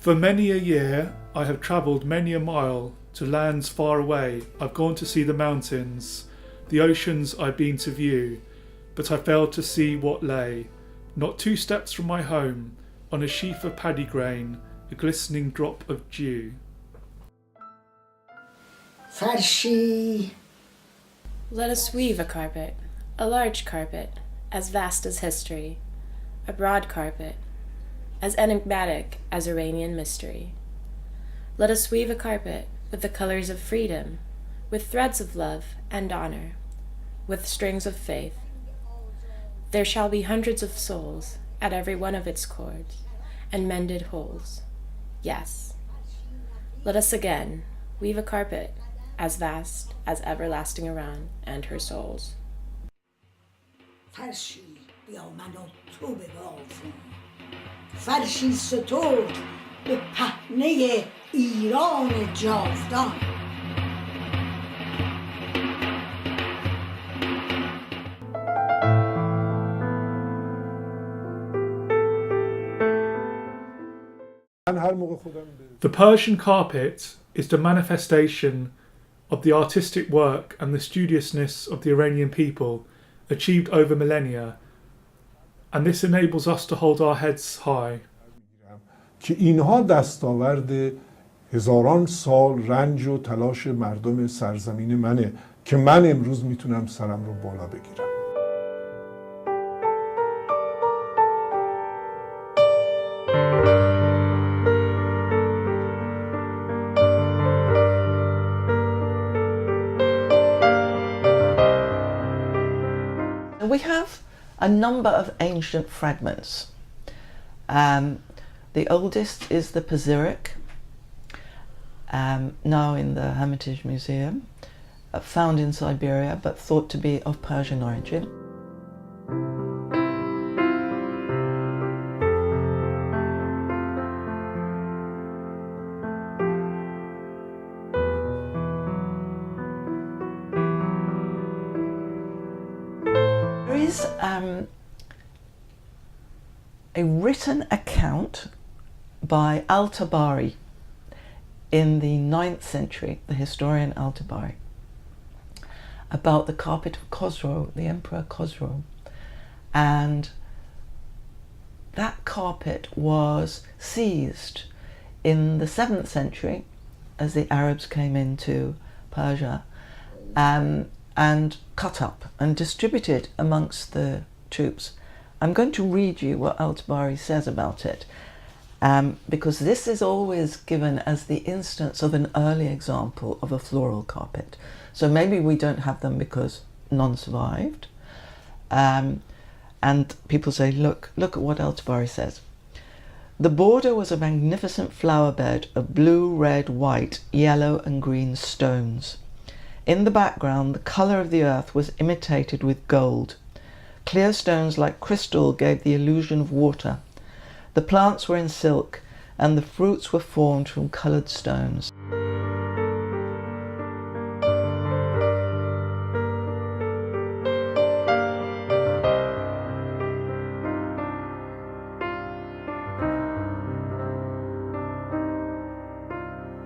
For many a year I have travelled many a mile to lands far away. I've gone to see the mountains, the oceans I've been to view, but I failed to see what lay, not 2 steps from my home, on a sheaf of paddy grain, a glistening drop of dew. Farsi. Let us weave a carpet, a large carpet, as vast as history, a broad carpet, as enigmatic as Iranian mystery. Let us weave a carpet with the colors of freedom, with threads of love and honor, with strings of faith. There shall be hundreds of souls at every one of its chords, and mended holes. Yes, let us again weave a carpet as vast as everlasting Iran and her souls. فرشی بیا من و تو ببافیم فرشی سترد به پهنه ایران جاودان. The Persian carpet is the manifestation of the artistic work and the studiousness of the Iranian people achieved over millennia, and this enables us to hold our heads high. که اینها دستاورد هزاران سال رنج و تلاش مردم سرزمین منه که من امروز میتونم سرم رو بالا بگیرم. We have a number of ancient fragments. The oldest is the Pazyryk, now in the Hermitage Museum, found in Siberia but thought to be of Persian origin. There is a written account by Al-Tabari in the 9th century, the historian Al-Tabari, about the carpet of Khosrow, the Emperor Khosrow. And that carpet was seized in the 7th century as the Arabs came into Persia, and cut up and distributed amongst the troops. I'm going to read you what Al-Tabari says about it, because this is always given as the instance of an early example of a floral carpet. So maybe we don't have them because none survived. And people say, look at what Al-Tabari says. The border was a magnificent flower bed of blue, red, white, yellow and green stones. In the background, the colour of the earth was imitated with gold. Clear stones like crystal gave the illusion of water. The plants were in silk, and the fruits were formed from coloured stones.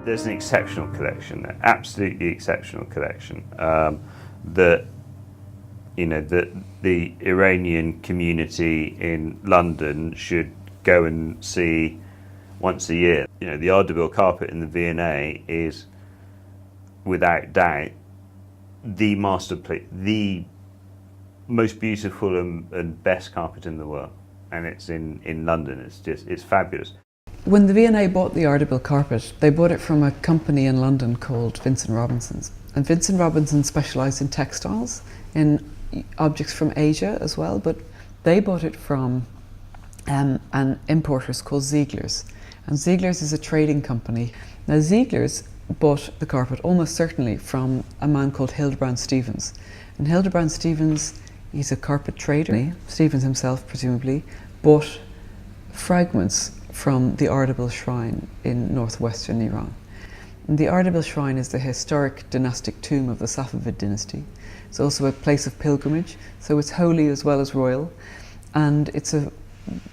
There's an exceptional collection, an absolutely exceptional collection, that the Iranian community in London should go and see once a year. The Ardabil carpet in the V&A is, without doubt, the masterpiece, the most beautiful and best carpet in the world, and it's in London. It's fabulous. When the V&A bought the Ardabil carpet, they bought it from a company in London called Vincent Robinson's. And Vincent Robinson specialised in textiles, in objects from Asia as well, but they bought it from an importers called Ziegler's. And Ziegler's is a trading company. Now Ziegler's bought the carpet almost certainly from a man called Hildebrand Stevens. And Hildebrand Stevens, he's a carpet trader. Stevens himself presumably bought fragments from the Ardabil shrine in northwestern Iran. And the Ardabil shrine is the historic dynastic tomb of the Safavid dynasty. It's also a place of pilgrimage, so it's holy as well as royal, and it's a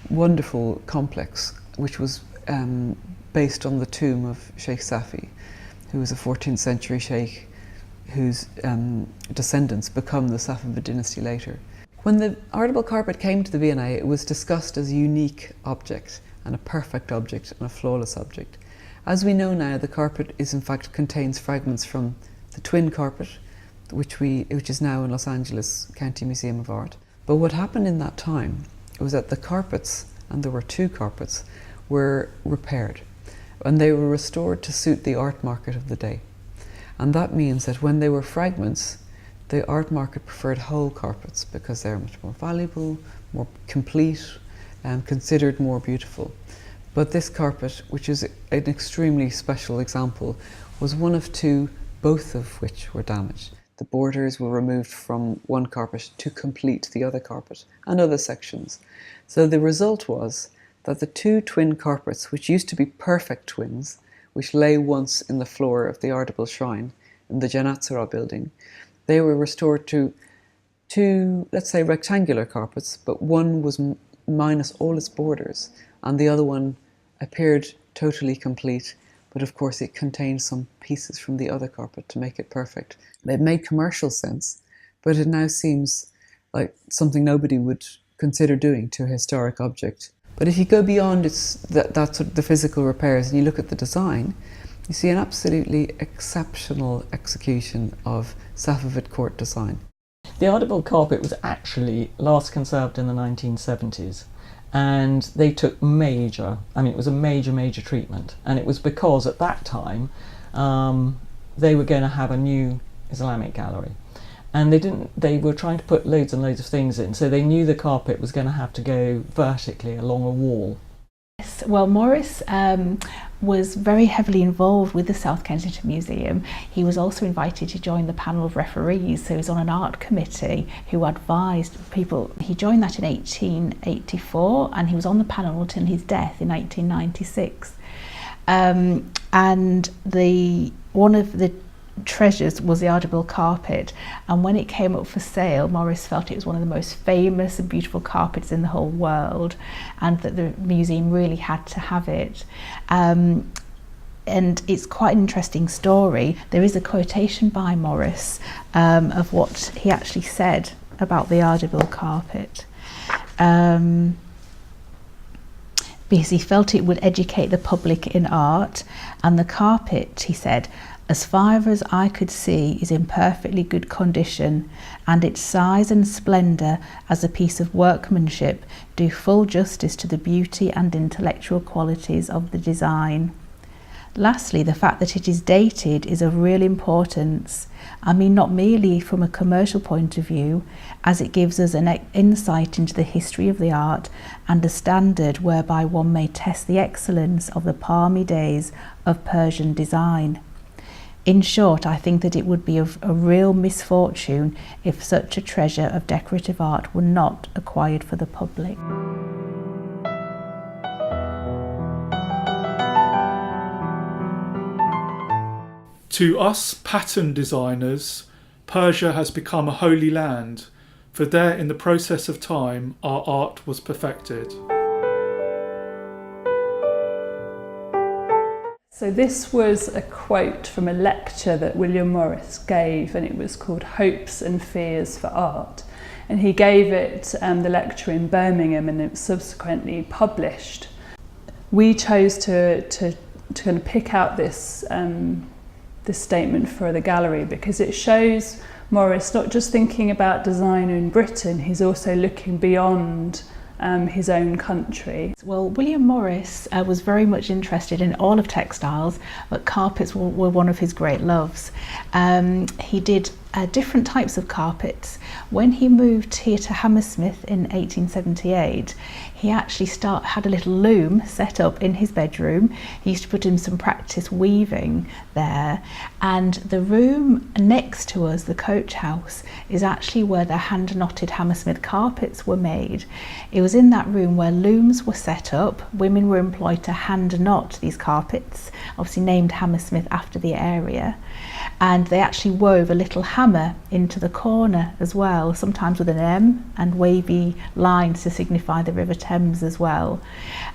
wonderful complex which was based on the tomb of Sheikh Safi, who was a 14th century sheikh whose descendants become the Safavid dynasty later. When the article carpet came to the V&A, it was discussed as a unique object and a perfect object and a flawless object. As we know now, the carpet in fact contains fragments from the twin carpet, which is now in Los Angeles County Museum of Art. But what happened in that time was that the carpets, and there were 2 carpets, were repaired, and they were restored to suit the art market of the day. And that means that when they were fragments, the art market preferred whole carpets because they're much more valuable, more complete, and considered more beautiful. But this carpet, which is an extremely special example, was one of 2, both of which were damaged. The borders were removed from one carpet to complete the other carpet and other sections. So the result was that the 2 twin carpets, which used to be perfect twins, which lay once in the floor of the Ardebol shrine in the Janatsara building, they were restored to 2, let's say, rectangular carpets, but one was minus all its borders, and the other one appeared totally complete, but of course it contained some pieces from the other carpet to make it perfect. It made commercial sense, but it now seems like something nobody would consider doing to a historic object. But if you go beyond that sort of the physical repairs and you look at the design, you see an absolutely exceptional execution of Safavid court design. The Ardebol carpet was actually last conserved in the 1970s, and they took it was a major treatment, and it was because at that time they were going to have a new Islamic gallery, and they were trying to put loads and loads of things in, so they knew the carpet was going to have to go vertically along a wall. Yes, well, Morris was very heavily involved with the South Kensington Museum. He was also invited to join the panel of referees, so he was on an art committee who advised people. He joined that in 1884 and he was on the panel until his death in 1896. And one of the treasures was the Ardebol carpet, and when it came up for sale, Morris felt it was one of the most famous and beautiful carpets in the whole world, and that the museum really had to have it. And it's quite an interesting story. There is a quotation by Morris of what he actually said about the Ardebol carpet. Because he felt it would educate the public in art, and the carpet, he said, as far as I could see, is in perfectly good condition, and its size and splendour as a piece of workmanship do full justice to the beauty and intellectual qualities of the design. Lastly, the fact that it is dated is of real importance. I mean, not merely from a commercial point of view, as it gives us an insight into the history of the art and a standard whereby one may test the excellence of the palmy days of Persian design. In short, I think that it would be a real misfortune if such a treasure of decorative art were not acquired for the public. To us pattern designers, Persia has become a holy land, for there in the process of time our art was perfected. So this was a quote from a lecture that William Morris gave, and it was called Hopes and Fears for Art. And he gave it the lecture in Birmingham, and it was subsequently published. We chose to kind of pick out this statement for the gallery because it shows Morris not just thinking about design in Britain, he's also looking beyond his own country. Well, William Morris was very much interested in all of textiles, but carpets were one of his great loves. He did different types of carpets. When he moved here to Hammersmith in 1878, he actually had a little loom set up in his bedroom. He used to put in some practice weaving there, and the room next to us, the coach house, is actually where the hand knotted Hammersmith carpets were made. It was in that room where looms were set up. Women were employed to hand knot these carpets, obviously named Hammersmith after the area. And they actually wove a little hammer into the corner as well, sometimes with an M, and wavy lines to signify the River Thames as well.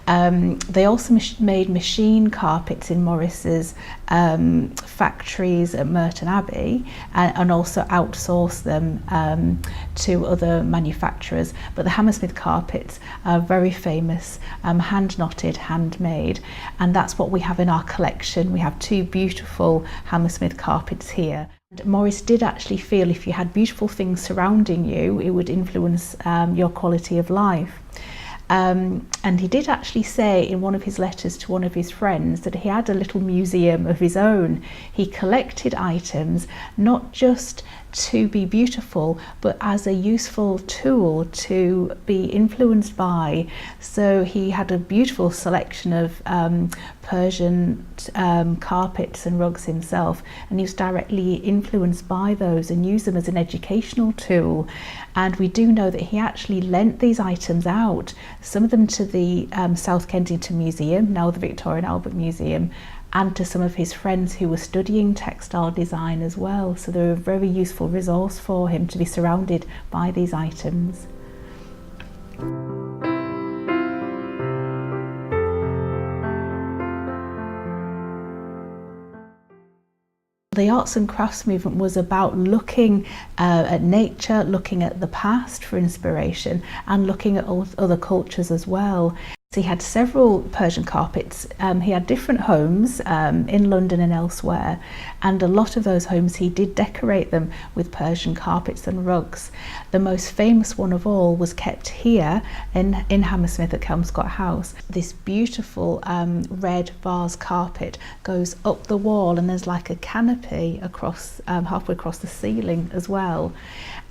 They also made machine carpets in Morris's factories at Merton Abbey, and also outsourced them to other manufacturers. But the Hammersmith carpets are very famous, hand knotted, handmade, and that's what we have in our collection. We have 2 beautiful Hammersmith carpets here. And Morris did actually feel if you had beautiful things surrounding you, it would influence your quality of life. And he did actually say in one of his letters to one of his friends that he had a little museum of his own. He collected items not just to be beautiful, but as a useful tool to be influenced by. So he had a beautiful selection of Persian carpets and rugs himself, and he was directly influenced by those and used them as an educational tool. And we do know that he actually lent these items out, some of them to the South Kensington Museum, now the Victoria and Albert Museum, and to some of his friends who were studying textile design as well. So they were a very useful resource for him to be surrounded by these items. The arts and crafts movement was about looking at nature, looking at the past for inspiration, and looking at other cultures as well. So he had several Persian carpets. He had different homes in London and elsewhere, and a lot of those homes he did decorate them with Persian carpets and rugs. The most famous one of all was kept here in Hammersmith at Kelmscott House. This beautiful red vase carpet goes up the wall, and there's like a canopy across halfway across the ceiling as well.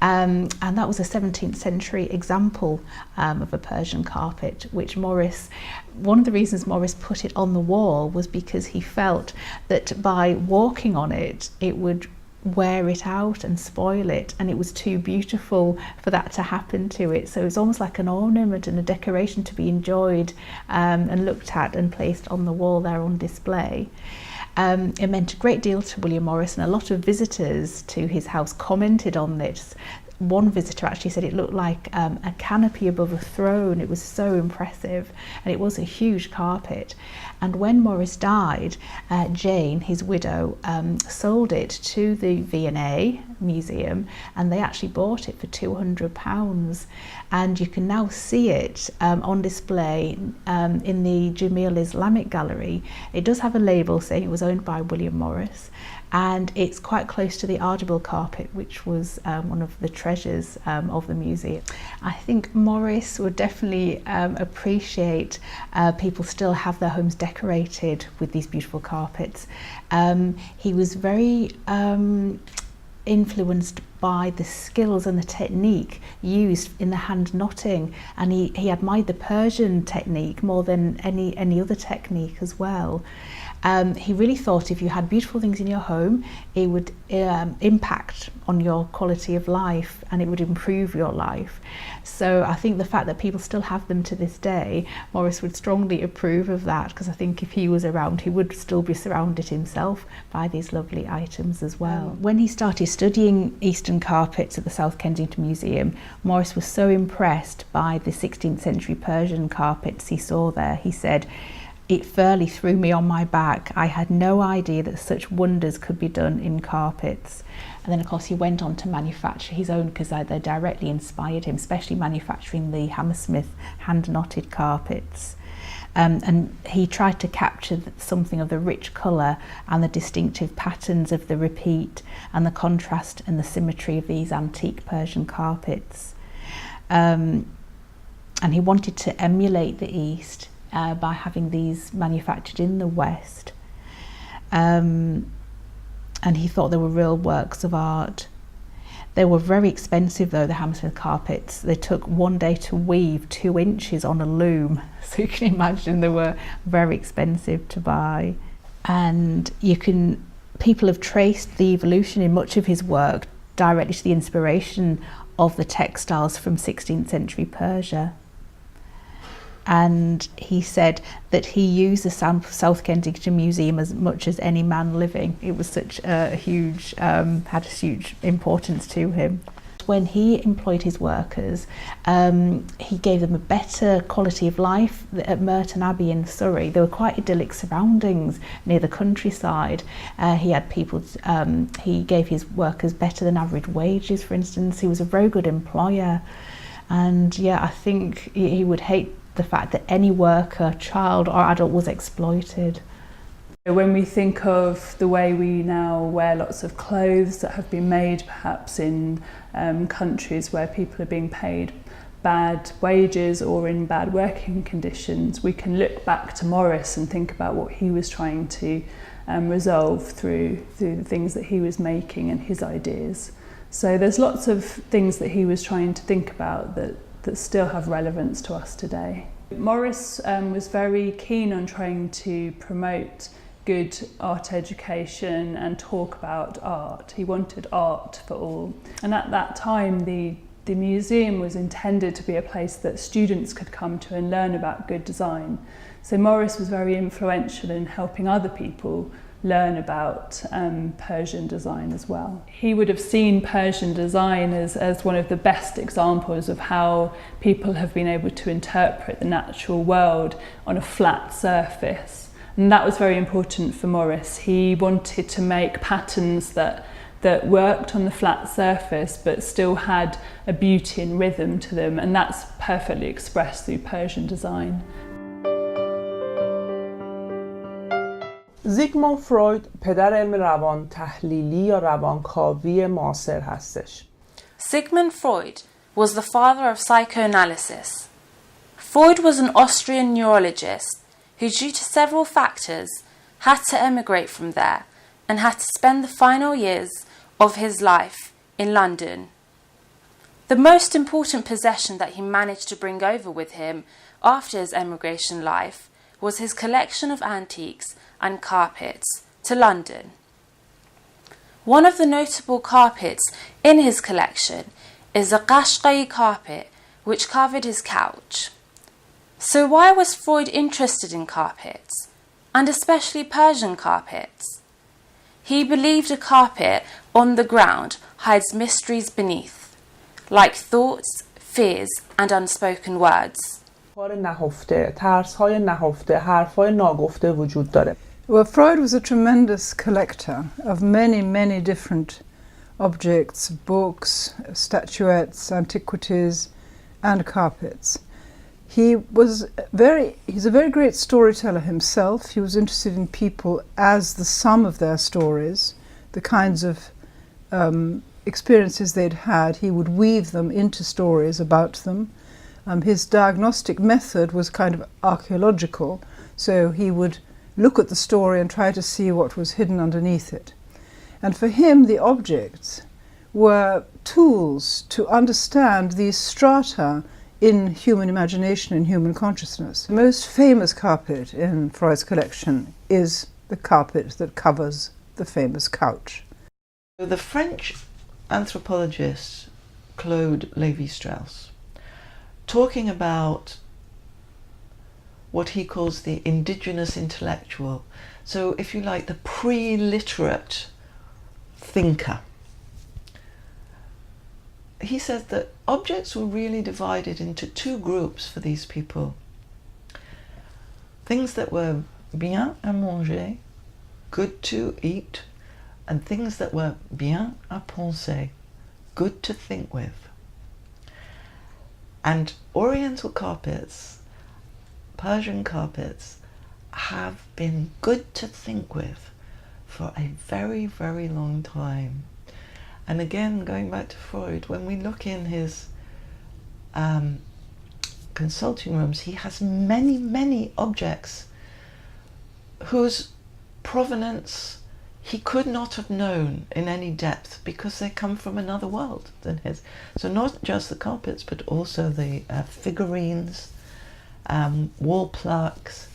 And that was a 17th century example of a Persian carpet, which one of the reasons Morris put it on the wall was because he felt that by walking on it, it would wear it out and spoil it, and it was too beautiful for that to happen to it. So it's almost like an ornament and a decoration to be enjoyed and looked at and placed on the wall there on display. It meant a great deal to William Morris, and a lot of visitors to his house commented on this. One visitor actually said it looked like a canopy above a throne. It was so impressive, and it was a huge carpet. And when Morris died, Jane, his widow, sold it to the V&A Museum, and they actually bought it for £200. And you can now see it on display in the Jamil Islamic Gallery. It does have a label saying it was owned by William Morris, and it's quite close to the Ardeville carpet, which was one of the treasures of the museum. I think Morris would definitely appreciate people still have their homes decorated with these beautiful carpets. He was very influenced by the skills and the technique used in the hand knotting, and he admired the Persian technique more than any other technique as well. He really thought if you had beautiful things in your home, it would impact on your quality of life, and it would improve your life. So I think the fact that people still have them to this day, Morris would strongly approve of that, because I think if he was around, he would still be surrounded himself by these lovely items as well. When he started studying Eastern carpets at the South Kensington Museum, Morris was so impressed by the 16th century Persian carpets he saw there. He said, "It fairly threw me on my back. I had no idea that such wonders could be done in carpets." And then of course he went on to manufacture his own, because they directly inspired him, especially manufacturing the Hammersmith hand knotted carpets. And he tried to capture something of the rich colour and the distinctive patterns of the repeat and the contrast and the symmetry of these antique Persian carpets. And he wanted to emulate the East by having these manufactured in the West. And he thought they were real works of art. They were very expensive though, the Hammersmith carpets. They took 1 day to weave 2 inches on a loom. So you can imagine they were very expensive to buy. And people have traced the evolution in much of his work directly to the inspiration of the textiles from 16th century Persia. and he said that he used the South Kensington Museum as much as any man living. It was such a huge, had a huge importance to him. When he employed his workers, he gave them a better quality of life. At Merton Abbey in Surrey, there were quite idyllic surroundings near the countryside. He had people, he gave his workers better than average wages, for instance. He was a very good employer. And yeah, I think he would hate the fact that any worker, child or adult was exploited. When we think of the way we now wear lots of clothes that have been made perhaps in countries where people are being paid bad wages or in bad working conditions, we can look back to Morris and think about what he was trying to resolve through the things that he was making and his ideas. So there's lots of things that he was trying to think about that still have relevance to us today. Morris was very keen on trying to promote good art education and talk about art. He wanted art for all. And at that time, the museum was intended to be a place that students could come to and learn about good design. So Morris was very influential in helping other people learn about Persian design as well. He would have seen Persian design as one of the best examples of how people have been able to interpret the natural world on a flat surface. And that was very important for Morris. He wanted to make patterns that worked on the flat surface but still had a beauty and rhythm to them, and that's perfectly expressed through Persian design. زیگموند فروید پدر علم روان تحلیلی یا روانکاوی معاصر هستش. Sigmund Freud was the father of psychoanalysis. Freud was an Austrian neurologist who, due to several factors, had to emigrate from there and had to spend the final years of his life in London. The most important possession that he managed to bring over with him after his emigration life was his collection of antiques and carpets to London. One of the notable carpets in his collection is a Qashqai carpet which covered his couch. So why was Freud interested in carpets, and especially Persian carpets? He believed a carpet on the ground hides mysteries beneath, like thoughts, fears, and unspoken words. نهفته، ترس‌های نهفته، حرف‌های ناگفته وجود داره. Well, Freud was a tremendous collector of many, many different objects, books, statuettes, antiquities, and carpets. He's a very great storyteller himself. He was interested in people as the sum of their stories, the kinds of experiences they'd had. He would weave them into stories about them. His diagnostic method was kind of archaeological, so he would look at the story and try to see what was hidden underneath it. And for him, the objects were tools to understand these strata in human imagination and human consciousness. The most famous carpet in Freud's collection is the carpet that covers the famous couch. The French anthropologist Claude Lévi-Strauss, talking about what he calls the indigenous intellectual, so if you like, the pre-literate thinker. He says that objects were really divided into two groups for these people. Things that were bien à manger, good to eat, and things that were bien à penser, good to think with. And Oriental carpets, Persian carpets, have been good to think with for a very, very long time. And again, going back to Freud, when we look in his consulting rooms, he has many, many objects whose provenance he could not have known in any depth because they come from another world than his. So not just the carpets, but also the figurines, wall plaques,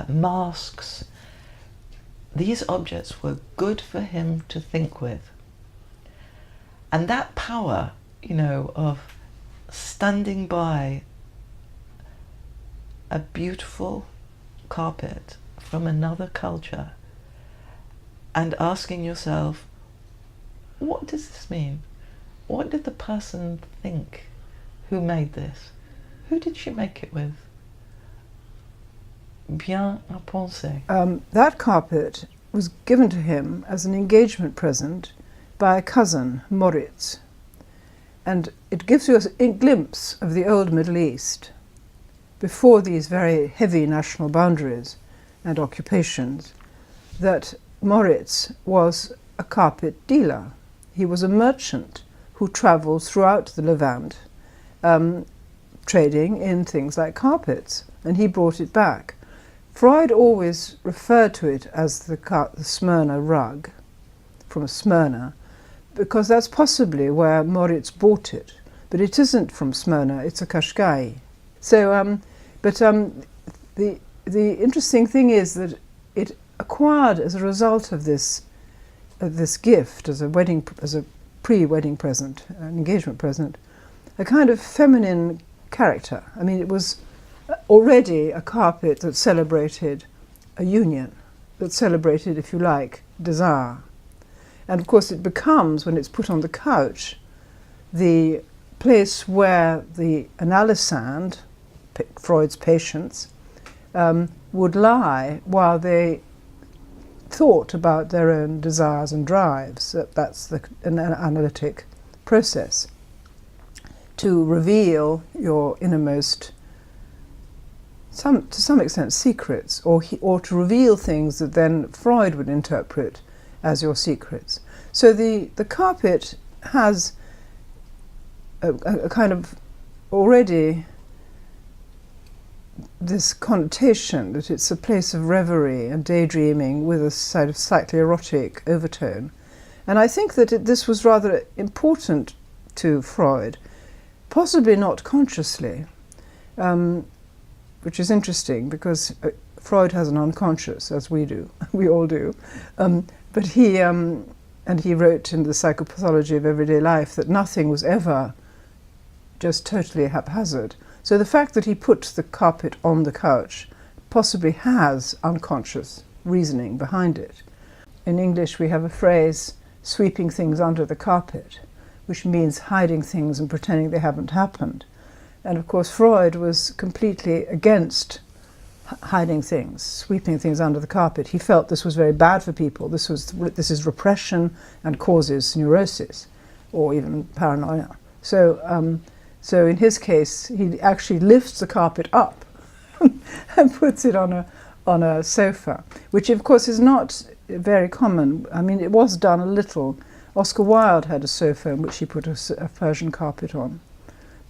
masks. These objects were good for him to think with. And that power, you know, of standing by a beautiful carpet from another culture and asking yourself, what does this mean? What did the person think who made this? Who did she make it with? Bien à penser. That carpet was given to him as an engagement present by a cousin, Moritz. And it gives you a glimpse of the old Middle East before these very heavy national boundaries and occupations, that Moritz was a carpet dealer. He was a merchant who travelled throughout the Levant, trading in things like carpets, and he brought it back. Freud always referred to it as the Smyrna rug, from Smyrna, because that's possibly where Moritz bought it. But it isn't from Smyrna, it's a Qashqai. So, the interesting thing is that it acquired, as a result of this gift, as a pre-wedding present, an engagement present, a kind of feminine character. I mean, it was already a carpet that celebrated a union, that celebrated, if you like, desire. And of course it becomes, when it's put on the couch, the place where the analysand, Freud's patients, would lie while they thought about their own desires and drives. That's an analytic process. To reveal your innermost, to some extent, secrets, or to reveal things that then Freud would interpret as your secrets. So the carpet has a kind of already this connotation that it's a place of reverie and daydreaming with a sort of slightly erotic overtone. And I think that this was rather important to Freud, possibly not consciously, which is interesting because Freud has an unconscious, as we do, we all do. But he wrote in the Psychopathology of Everyday Life that nothing was ever just totally haphazard. So the fact that he put the carpet on the couch possibly has unconscious reasoning behind it. In English we have a phrase, sweeping things under the carpet, which means hiding things and pretending they haven't happened. And of course Freud was completely against hiding things, sweeping things under the carpet. He felt this was very bad for people. This is repression and causes neurosis or even paranoia. So in his case, he actually lifts the carpet up and puts it on a sofa, which of course is not very common. I mean, it was done a little. Oscar Wilde had a sofa in which he put a Persian carpet on.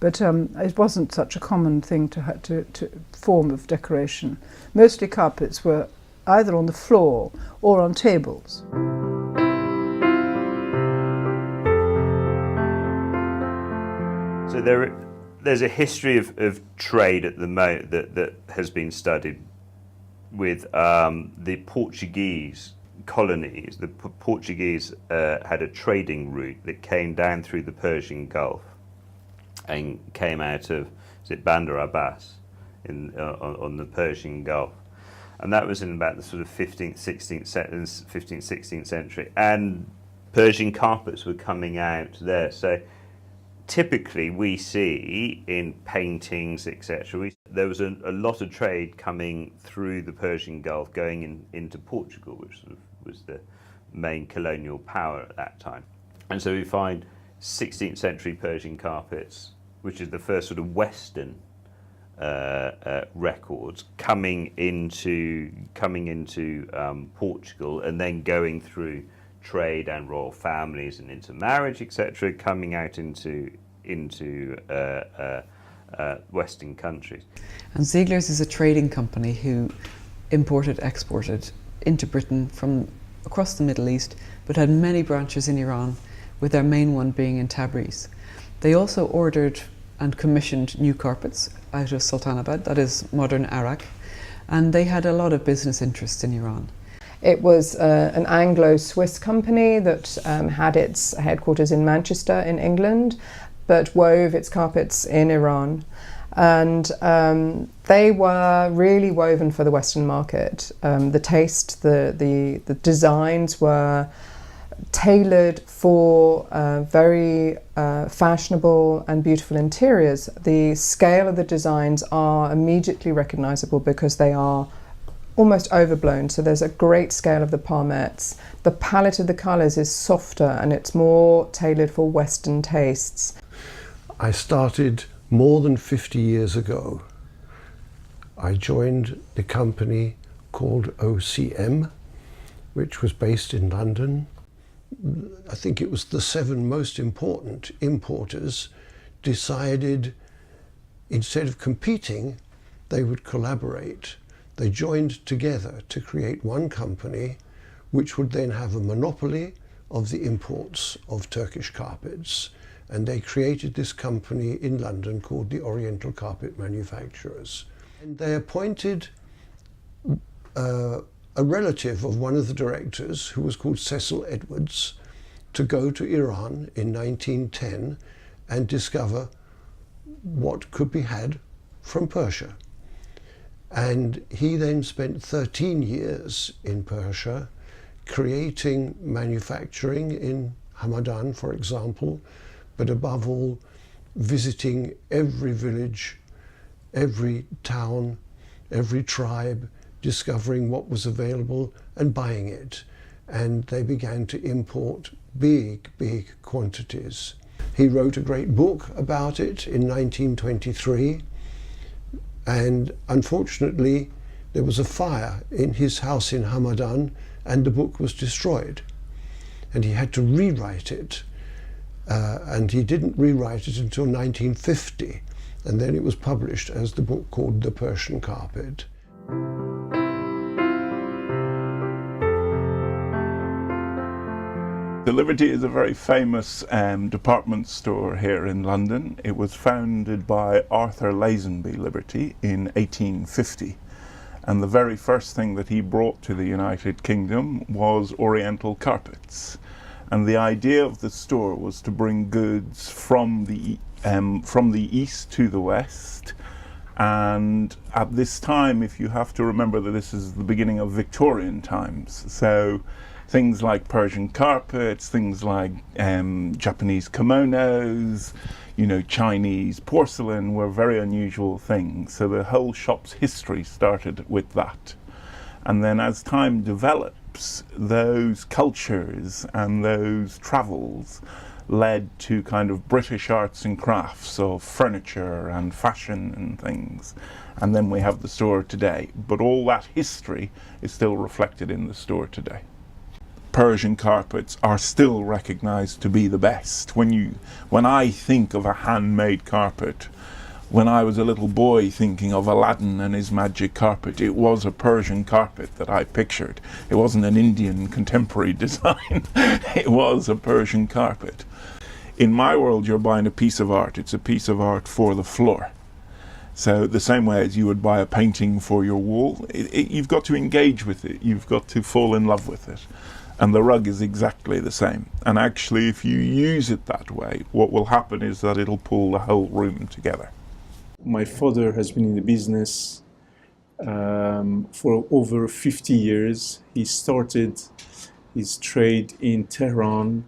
But it wasn't such a common thing to form of decoration. Mostly carpets were either on the floor or on tables. So there's a history of trade at the moment that has been studied with the Portuguese colonies. The Portuguese had a trading route that came down through the Persian Gulf and came out of, is it Bandar Abbas on the Persian Gulf. And that was in about the sort of 15th, 16th century. And Persian carpets were coming out there. So typically we see in paintings, etc., there was a lot of trade coming through the Persian Gulf going into Portugal, which sort of was the main colonial power at that time. And so we find 16th century Persian carpets, which is the first sort of Western records coming into Portugal and then going through trade and royal families and intermarriage, etc., coming out into Western countries. And Ziegler's is a trading company who exported into Britain from across the Middle East, but had many branches in Iran, with their main one being in Tabriz. They also ordered and commissioned new carpets out of Sultanabad, that is modern Iraq, and they had a lot of business interests in Iran. It was an Anglo-Swiss company that had its headquarters in Manchester in England, but wove its carpets in Iran. And they were really woven for the Western market. The taste, the designs were tailored for very fashionable and beautiful interiors. The scale of the designs are immediately recognizable because they are almost overblown, so there's a great scale of the palmettes. The palette of the colors is softer and it's more tailored for Western tastes. I started more than 50 years ago. I joined the company called OCM, which was based in London. I think it was the 7 most important importers decided, instead of competing, they would collaborate. They joined together to create one company which would then have a monopoly of the imports of Turkish carpets. And they created this company in London called the Oriental Carpet Manufacturers. And they appointed a relative of one of the directors, who was called Cecil Edwards, to go to Iran in 1910 and discover what could be had from Persia. And he then spent 13 years in Persia, creating manufacturing in Hamadan, for example, but above all, visiting every village, every town, every tribe, discovering what was available and buying it. And they began to import big, big quantities. He wrote a great book about it in 1923. And unfortunately, there was a fire in his house in Hamadan and the book was destroyed. And he had to rewrite it. And he didn't rewrite it until 1950. And then it was published as the book called The Persian Carpet. The Liberty is a very famous department store here in London. It was founded by Arthur Lazenby Liberty in 1850. And the very first thing that he brought to the United Kingdom was Oriental carpets. And the idea of the store was to bring goods from the east to the west. And at this time, if you have to remember that this is the beginning of Victorian times, so things like Persian carpets, things like Japanese kimonos, Chinese porcelain were very unusual things. So the whole shop's history started with that. And then as time develops, those cultures and those travels led to kind of British arts and crafts of furniture and fashion and things. And then we have the store today. But all that history is still reflected in the store today. Persian carpets are still recognized to be the best. When I think of a handmade carpet, when I was a little boy thinking of Aladdin and his magic carpet, it was a Persian carpet that I pictured. It wasn't an Indian contemporary design. It was a Persian carpet. In my world, you're buying a piece of art. It's a piece of art for the floor. So the same way as you would buy a painting for your wall, you've got to engage with it. You've got to fall in love with it. And the rug is exactly the same. And actually, if you use it that way, what will happen is that it'll pull the whole room together. My father has been in the business for over 50 years. He started his trade in Tehran,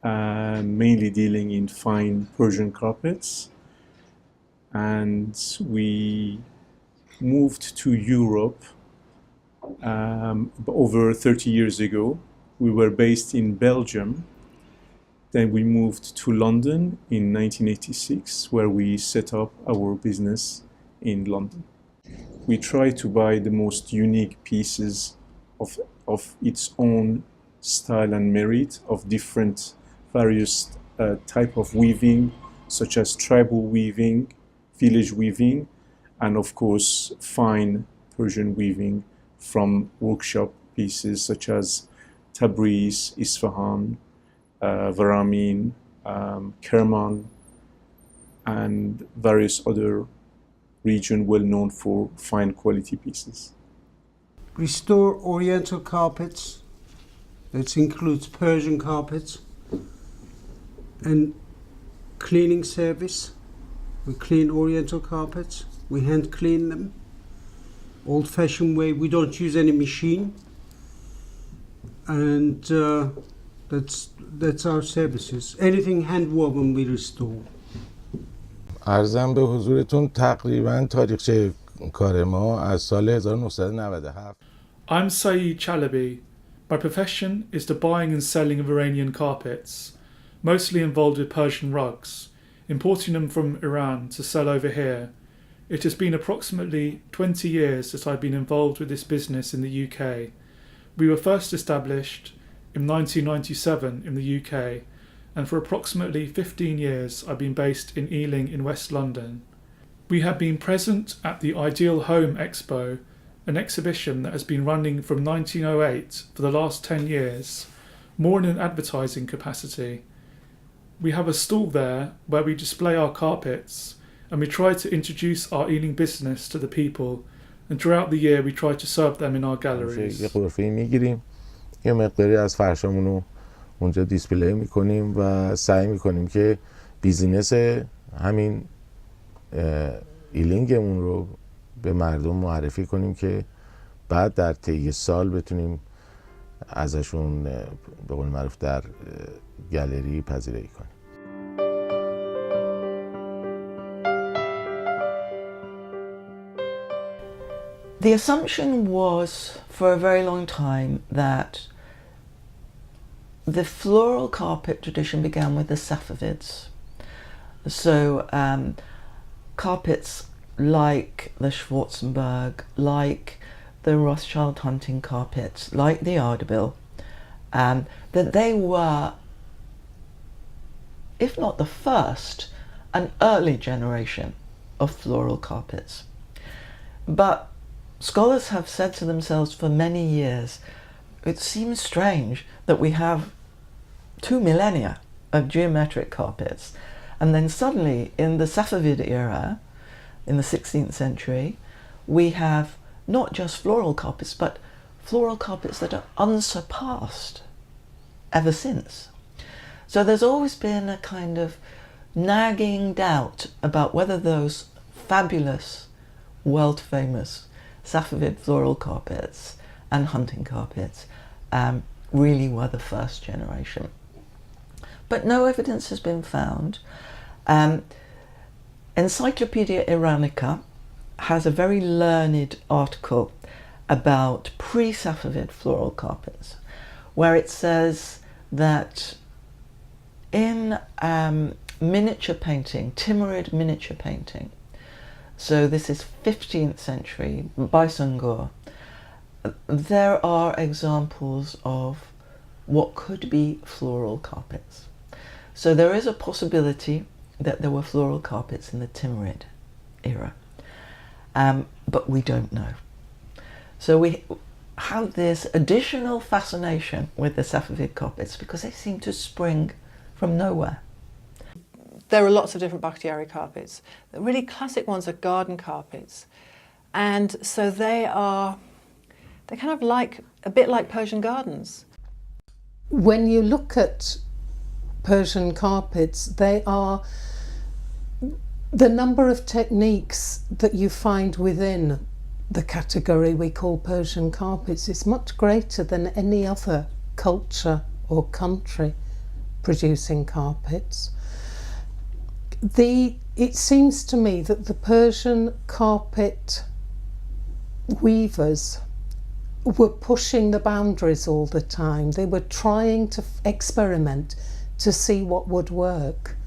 mainly dealing in fine Persian carpets. And we moved to Europe over 30 years ago. We were based in Belgium. Then we moved to London in 1986, where we set up our business in London. We try to buy the most unique pieces of its own style and merit, of different various type of weaving, such as tribal weaving, village weaving, and of course fine Persian weaving from workshop pieces such as Tabriz, Isfahan, Varamin, Kerman, and various other regions well known for fine quality pieces. We store Oriental carpets. That includes Persian carpets and cleaning service. We clean Oriental carpets. We hand clean them. Old-fashioned way. We don't use any machine. And that's our services. Anything hand woven we restore. عرضم به حضورتون تقریبا تاریخچه کار ما از سال 1997. I'm Saeed Chalabi. My profession is the buying and selling of Iranian carpets, mostly involved with Persian rugs, importing them from Iran to sell over here. It has been approximately 20 years that I've been involved with this business in the UK. We were first established in 1997 in the UK, and for approximately 15 years I've been based in Ealing in West London. We have been present at the Ideal Home Expo, an exhibition that has been running from 1908 for the last 10 years, more in an advertising capacity. We have a stall there where we display our carpets, and we try to introduce our Ealing business to the people, and throughout the year we try to serve them in our galleries. یه غرفه‌ای میگیریم، یه مقداری از فرشامون رو اونجا دیسپلی میکنیم و سعی میکنیم که بیزینس همین ایلینگمون رو به مردم معرفی کنیم که بعد در طی سال بتونیم ازشون به قول معروف در گالری پذیرایی کنیم. The assumption was for a very long time that the floral carpet tradition began with the Safavids. So carpets like the Schwarzenberg, like the Rothschild hunting carpets, like the Ardabil, that they were, if not the first, an early generation of floral carpets. But scholars have said to themselves for many years, it seems strange that we have 2 millennia of geometric carpets, and then suddenly in the Safavid era, in the 16th century, we have not just floral carpets, but floral carpets that are unsurpassed ever since. So there's always been a kind of nagging doubt about whether those fabulous, world-famous Safavid floral carpets and hunting carpets really were the first generation. But no evidence has been found. Encyclopedia Iranica has a very learned article about pre-Safavid floral carpets, where it says that in miniature painting, Timurid miniature painting, so this is 15th century, Baysungur, there are examples of what could be floral carpets. So there is a possibility that there were floral carpets in the Timurid era, but we don't know. So we have this additional fascination with the Safavid carpets because they seem to spring from nowhere. There are lots of different Bakhtiari carpets. The really classic ones are garden carpets. And so they're kind of like, a bit like Persian gardens. When you look at Persian carpets, they are the number of techniques that you find within the category we call Persian carpets is much greater than any other culture or country producing carpets. It seems to me that the Persian carpet weavers were pushing the boundaries all the time. They were trying to experiment to see what would work.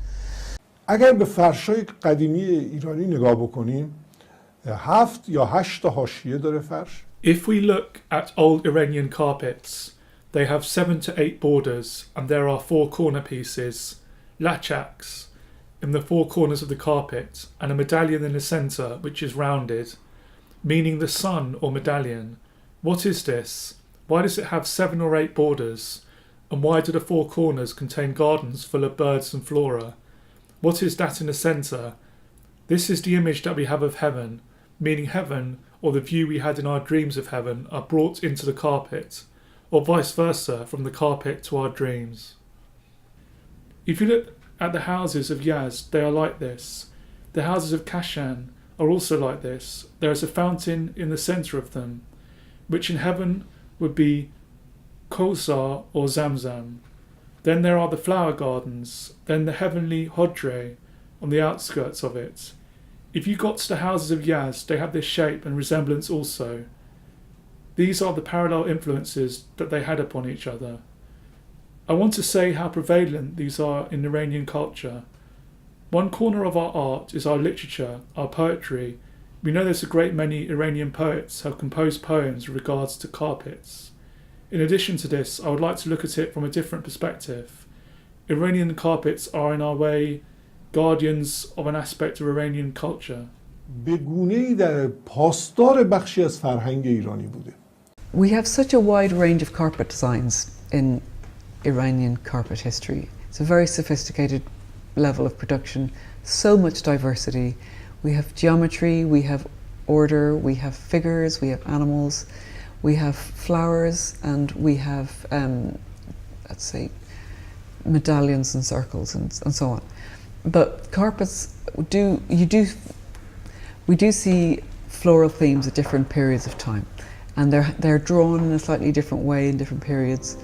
اگر به فرشای قدیمی ایرانی نگاه بکنیم 7 یا 8 تا حاشیه داره فرش. If we look at old Iranian carpets, they have 7 to 8 borders and there are 4 corner pieces, lachaks, in the 4 corners of the carpet and a medallion in the centre which is rounded, meaning the sun or medallion. What is this? Why does it have 7 or 8 borders? And why do the 4 corners contain gardens full of birds and flora? What is that in the centre? This is the image that we have of heaven, meaning heaven or the view we had in our dreams of heaven are brought into the carpet, or vice versa from the carpet to our dreams. If you look at the houses of Yazd, they are like this. The houses of Kashan are also like this. There is a fountain in the centre of them, which in heaven would be Kosar or Zamzam. Then there are the flower gardens, then the heavenly Hodre on the outskirts of it. If you got to the houses of Yazd, they have this shape and resemblance also. These are the parallel influences that they had upon each other. I want to say how prevalent these are in Iranian culture. One corner of our art is our literature, our poetry. We know there's a great many Iranian poets have composed poems with regards to carpets. In addition to this, I would like to look at it from a different perspective. Iranian carpets are in our way guardians of an aspect of Iranian culture. به گونه‌ای در پاسدار بخشی از فرهنگ ایرانی بوده. We have such a wide range of carpet designs in Iranian carpet history. It's a very sophisticated level of production, so much diversity. We have geometry, we have order, we have figures, we have animals, we have flowers, and we have, let's say, medallions and circles and so on. But carpets we do see floral themes at different periods of time, and they're drawn in a slightly different way in different periods.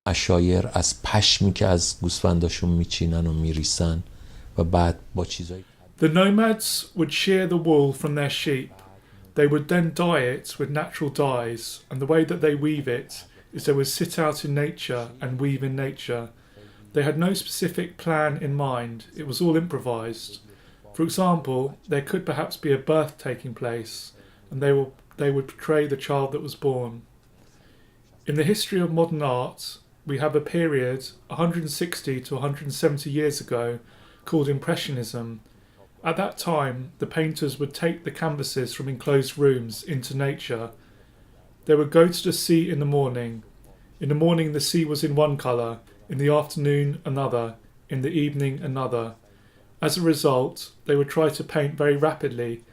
عشایر از پشمی که از گوسفنداشون میچینن و میریسن و بعد با چیزایی The nomads would shear the wool from their sheep. They would then dye it with natural dyes, and the way that they weave it is they would sit out in nature and weave in nature. They had no specific plan in mind, it was all improvised. For example, there could perhaps be a birth taking place, and they would portray the child that was born. In the history of modern art, we have a period 160 to 170 years ago called Impressionism. At that time, the painters would take the canvases from enclosed rooms into nature. They would go to the sea in the morning. In the morning, the sea was in one colour, in the afternoon, another, in the evening, another. As a result, they would try to paint very rapidly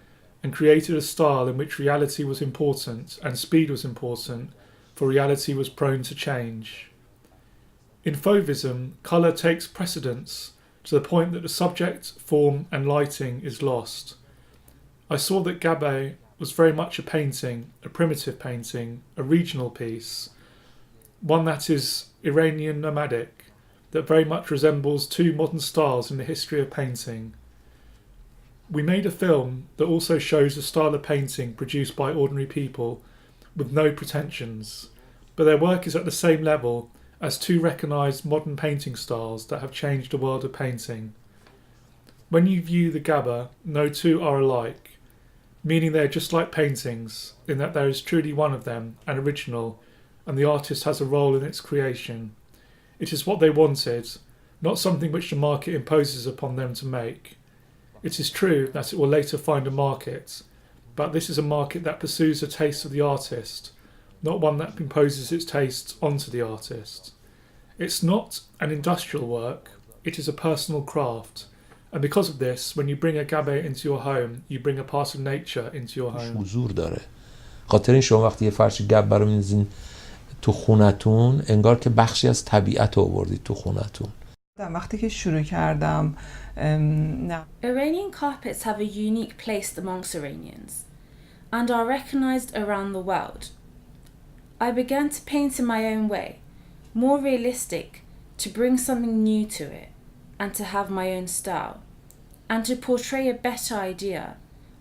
and created a style in which reality was important and speed was important, for reality was prone to change. In Fauvism, colour takes precedence to the point that the subject, form and lighting is lost. I saw that Gabay was very much a painting, a primitive painting, a regional piece, one that is Iranian nomadic, that very much resembles two modern styles in the history of painting. We made a film that also shows a style of painting produced by ordinary people with no pretensions, but their work is at the same level as two recognised modern painting styles that have changed the world of painting. When you view the Gaba, no two are alike, meaning they are just like paintings, in that there is truly one of them, an original, and the artist has a role in its creation. It is what they wanted, not something which the market imposes upon them to make. It is true that it will later find a market, but this is a market that pursues the taste of the artist, not one that imposes its tastes onto the artist. It's not an industrial work, it is a personal craft. And because of this, when you bring a gabe into your home, you bring a part of nature into your home. حضور داره. خاطر این شما وقتی یه فرش گبه رو می‌ذارین تو خونتون، انگار که بخشی از طبیعت رو آوردید تو خونتون. وقتی که شروع کردم Iranian carpets have a unique place amongst Iranians and are recognized around the world. I began to paint in my own way, more realistic, to bring something new to it and to have my own style and to portray a better idea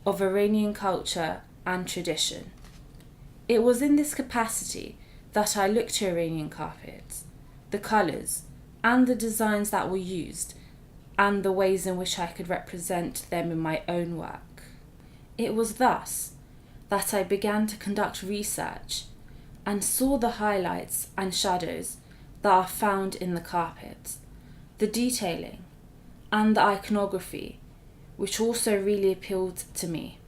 of Iranian culture and tradition. It was in this capacity that I looked to Iranian carpets, the colours and the designs that were used and the ways in which I could represent them in my own work. It was thus that I began to conduct research and saw the highlights and shadows that are found in the carpet, the detailing and the iconography, which also really appealed to me.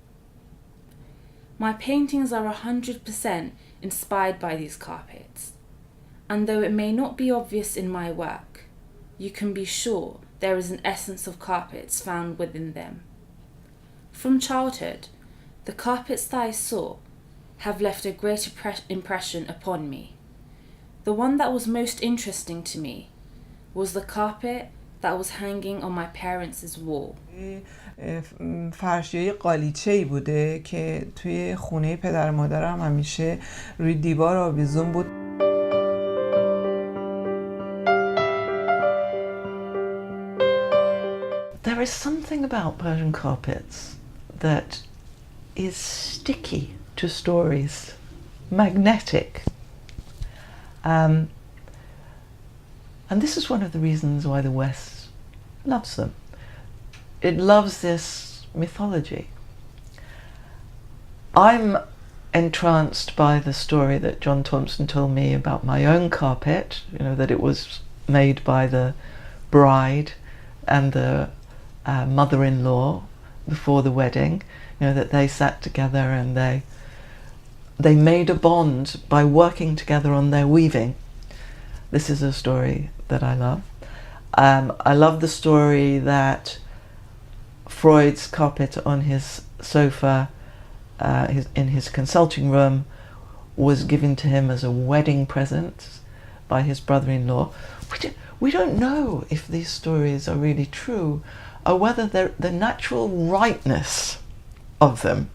My paintings are 100% inspired by these carpets, and though it may not be obvious in my work, you can be sure there is an essence of carpets found within them. From childhood, the carpets that I saw have left a great impression upon me. The one that was most interesting to me was the carpet that was hanging on my parents' wall. فرشیه قالیچه‌ای بوده که توی خونه پدر مادرم همیشه روی دیوار آویزون بود. There is something about Persian carpets that is sticky to stories, magnetic. And this is one of the reasons why the West loves them. It loves this mythology. I'm entranced by the story that John Thompson told me about my own carpet, you know, that it was made by the bride and the mother-in-law before the wedding, you know, that they sat together and they made a bond by working together on their weaving. This is a story that I love. I love the story that Freud's carpet on his sofa in his consulting room was given to him as a wedding present by his brother-in-law. We don't know if these stories are really true or whether the natural rightness of them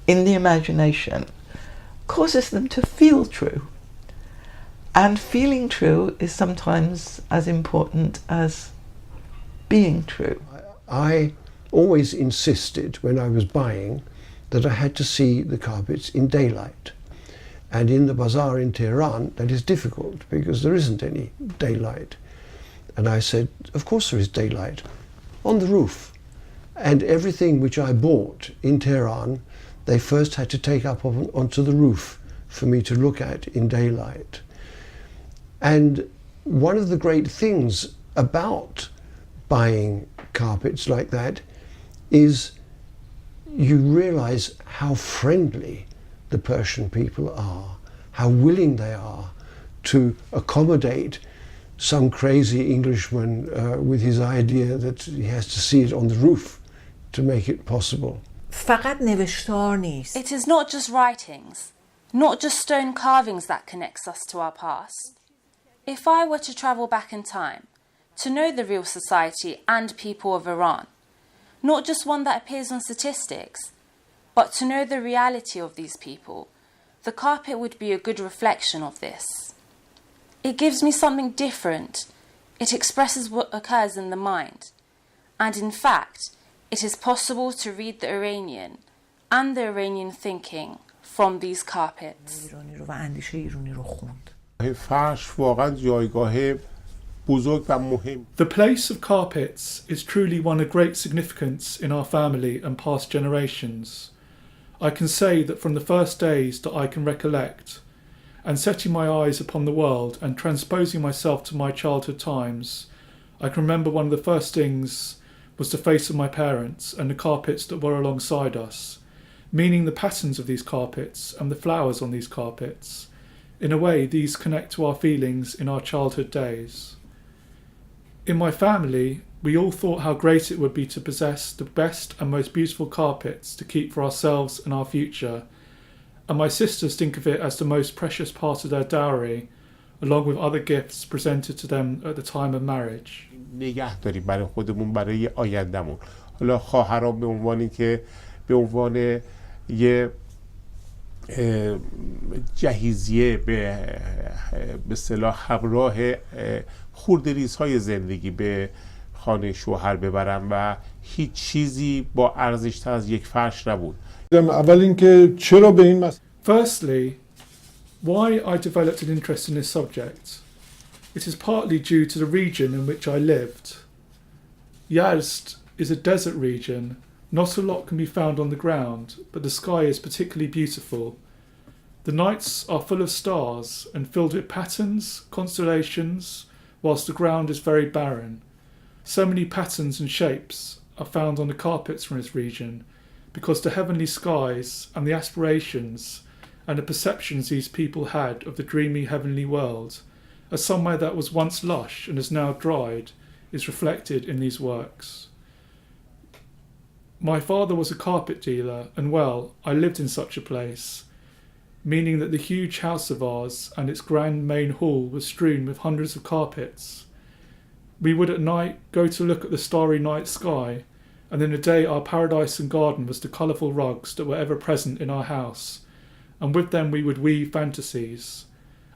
in the imagination causes them to feel true. And feeling true is sometimes as important as being true. I always insisted when I was buying that I had to see the carpets in daylight. And in the bazaar in Tehran, that is difficult because there isn't any daylight. And I said, of course there is daylight, on the roof. And everything which I bought in Tehran, they first had to take up onto the roof for me to look at in daylight. And one of the great things about buying carpets like that is you realize how friendly the Persian people are, how willing they are to accommodate some crazy Englishman with his idea that he has to see it on the roof to make it possible. It is not just writings, not just stone carvings that connects us to our past. If I were to travel back in time, to know the real society and people of Iran, not just one that appears on statistics, but to know the reality of these people, the carpet would be a good reflection of this. It gives me something different. It expresses what occurs in the mind. And in fact, it is possible to read the Iranian and the Iranian thinking from these carpets. The place of carpets is truly one of great significance in our family and past generations. I can say that from the first days that I can recollect, and setting my eyes upon the world and transposing myself to my childhood times, I can remember one of the first things was the face of my parents and the carpets that were alongside us, meaning the patterns of these carpets and the flowers on these carpets. In a way, these connect to our feelings in our childhood days. In my family, we all thought how great it would be to possess the best and most beautiful carpets to keep for ourselves and our future, and my sisters think of it as the most precious part of their dowry, along with other gifts presented to them at the time of marriage. نگه داریم برای خودمون، برای آیندمون. حالا خواهرام به عنوانی که به عنوان یه جهیزیه به اصطلاح همراه خورده‌ریزهای زندگی به خانه شوهر ببرم و هیچ چیزی با ارزش‌تر از یک فرش نبود. اول اینکه چرا به این Firstly, why I developed an interest in this subject. It is partly due to the region in which I lived. Yazd is a desert region. Not a lot can be found on the ground, but the sky is particularly beautiful. The nights are full of stars and filled with patterns, constellations, whilst the ground is very barren. So many patterns and shapes are found on the carpets from this region because the heavenly skies and the aspirations and the perceptions these people had of the dreamy heavenly world, a somewhere that was once lush and is now dried, is reflected in these works. My father was a carpet dealer, and well, I lived in such a place, meaning that the huge house of ours and its grand main hall was strewn with hundreds of carpets. We would at night go to look at the starry night sky, and in the day our paradise and garden was the colourful rugs that were ever present in our house, and with them we would weave fantasies.